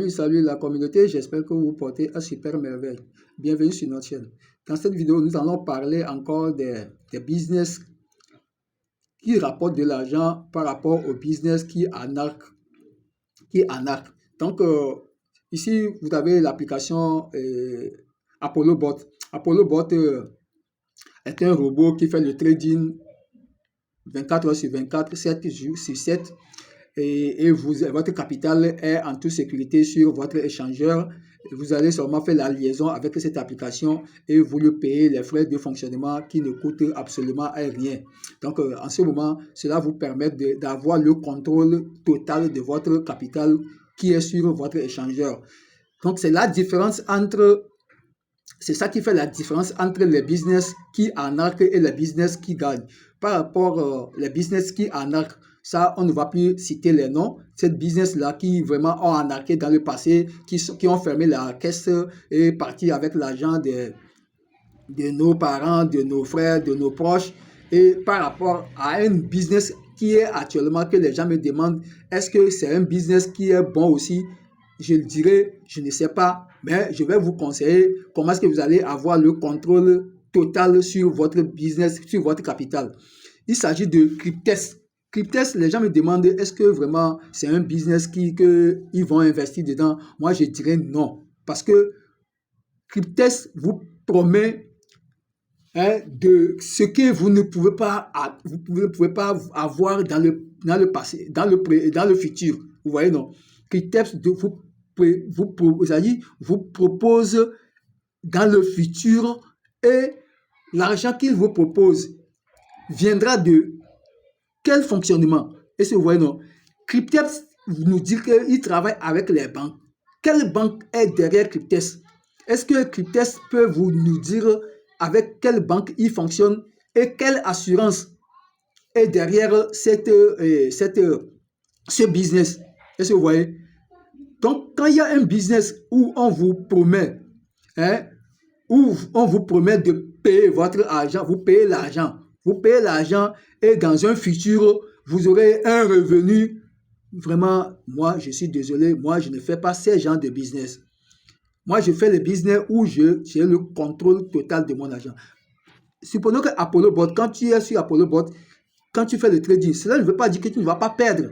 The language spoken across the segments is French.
Salut la communauté, j'espère que vous vous portez à super merveille. Bienvenue sur notre chaîne. Dans cette vidéo, nous allons parler encore des business qui rapportent de l'argent par rapport au business qui arnaque. Donc, ici, vous avez l'application ApolloBot. ApolloBot est un robot qui fait le trading 24 heures sur 24, 7 jours sur 7. Et votre capital est en toute sécurité sur votre échangeur. Vous allez seulement faire la liaison avec cette application et vous lui payez les frais de fonctionnement qui ne coûtent absolument rien. Donc, en ce moment, cela vous permet d'avoir le contrôle total de votre capital qui est sur votre échangeur. Donc, c'est la différence entre... C'est ça qui fait la différence entre les business qui arnaquent et les business qui gagnent. Par rapport les business qui arnaquent, ça, on ne va plus citer les noms. Cette business-là qui vraiment ont arnaqué dans le passé, qui ont fermé la caisse et parti avec l'argent de nos parents, de nos frères, de nos proches. Et par rapport à un business qui est actuellement, que les gens me demandent, est-ce que c'est un business qui est bon aussi? Je le dirais, je ne sais pas, mais je vais vous conseiller comment est-ce que vous allez avoir le contrôle total sur votre business, sur votre capital. Il s'agit de Cryptest. Cryptest, les gens me demandent, est-ce que vraiment c'est un business qu'ils vont investir dedans? Moi, je dirais non. Parce que Cryptest vous promet de ce que vous ne pouvez pas avoir dans le passé, dans le futur. Vous voyez, non? Cryptest vous propose dans le futur et l'argent qu'il vous propose viendra de quel fonctionnement? Est-ce que vous voyez, non? Cryptest nous dit qu'il travaille avec les banques. Quelle banque est derrière Cryptest? Est-ce que Cryptest peut nous dire avec quelle banque il fonctionne et quelle assurance est derrière ce business? Est-ce que vous voyez? Donc, quand il y a un business où on vous promet, de payer votre argent, vous payez l'argent et dans un futur, vous aurez un revenu. Vraiment, moi, je suis désolé, moi, je ne fais pas ce genre de business. Moi, je fais le business où j'ai le contrôle total de mon argent. Supposons que ApolloBot, quand tu es sur ApolloBot, quand tu fais le trading, cela ne veut pas dire que tu ne vas pas perdre.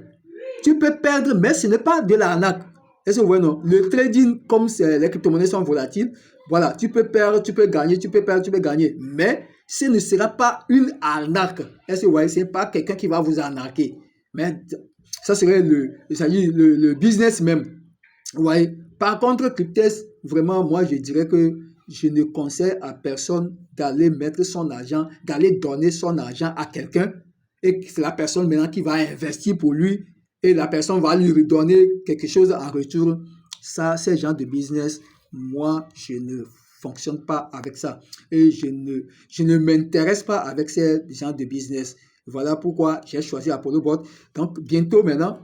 Tu peux perdre, mais ce n'est pas de l'arnaque. Est-ce que vous voyez, non? Le trading, comme les crypto-monnaies sont volatiles, voilà, tu peux perdre, tu peux gagner, tu peux perdre, tu peux gagner. Mais ce ne sera pas une arnaque. Est-ce que vous voyez, ce n'est pas quelqu'un qui va vous arnaquer. Mais ça serait le business même. Vous voyez. Par contre, Cryptest, vraiment, moi, je dirais que je ne conseille à personne d'aller mettre son argent, d'aller donner son argent à quelqu'un et c'est la personne maintenant qui va investir pour lui et la personne va lui redonner quelque chose en retour. Ça, ce genre de business, moi, je ne fonctionne pas avec ça. Et je ne m'intéresse pas avec ce genre de business. Voilà pourquoi j'ai choisi ApolloBot. Donc, bientôt maintenant,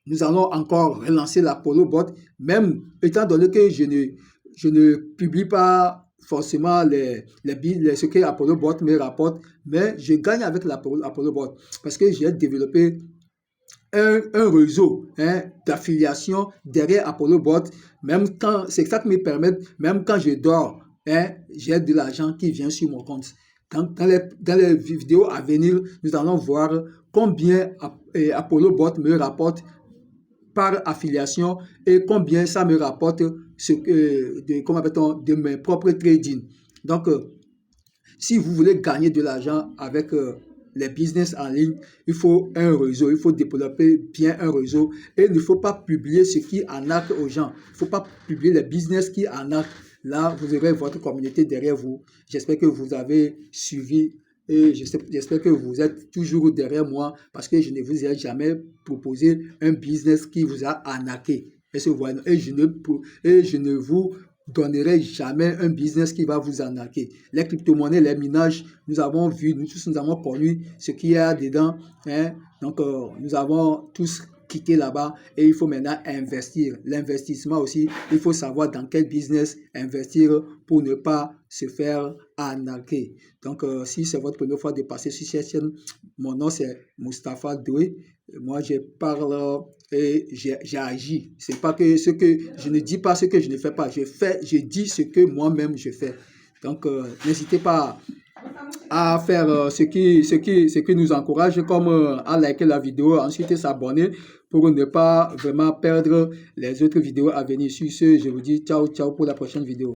nous allons encore relancer l'ApolloBot, même étant donné que je ne publie pas forcément ce que ApolloBot me rapporte, mais je gagne avec l'ApolloBot parce que j'ai développé un réseau d'affiliation derrière ApolloBot. Même quand c'est ça qui me permet, même quand je dors, j'ai de l'argent qui vient sur mon compte. Dans les vidéos à venir, nous allons voir combien ApolloBot me rapporte par affiliation et combien ça me rapporte de mes propres trading. Donc, si vous voulez gagner de l'argent avec les business en ligne, il faut un réseau, il faut développer bien un réseau et il ne faut pas publier ce qui arnaque aux gens. Il ne faut pas publier les business qui arnaquent. Là, vous aurez votre communauté derrière vous. J'espère que vous avez suivi et j'espère que vous êtes toujours derrière moi parce que je ne vous ai jamais proposé un business qui vous a arnaqué. Et je ne vous donnerai jamais un business qui va vous arnaquer. Les crypto-monnaies, les minages, nous avons vu, nous tous nous avons connu ce qu'il y a dedans. Donc, nous avons tous quitter là-bas et il faut maintenant investir. L'investissement aussi, il faut savoir dans quel business investir pour ne pas se faire arnaquer. Donc, si c'est votre première fois de passer sur cette chaîne, mon nom c'est Mustapha Doué. Moi, je parle et j'agis. C'est pas que ce que je ne dis pas ce que je ne fais pas. Je dis ce que moi-même je fais. Donc, n'hésitez pas à faire ce qui nous encourage, comme à liker la vidéo, ensuite s'abonner pour ne pas vraiment perdre les autres vidéos à venir. Sur ce, je vous dis ciao, ciao pour la prochaine vidéo.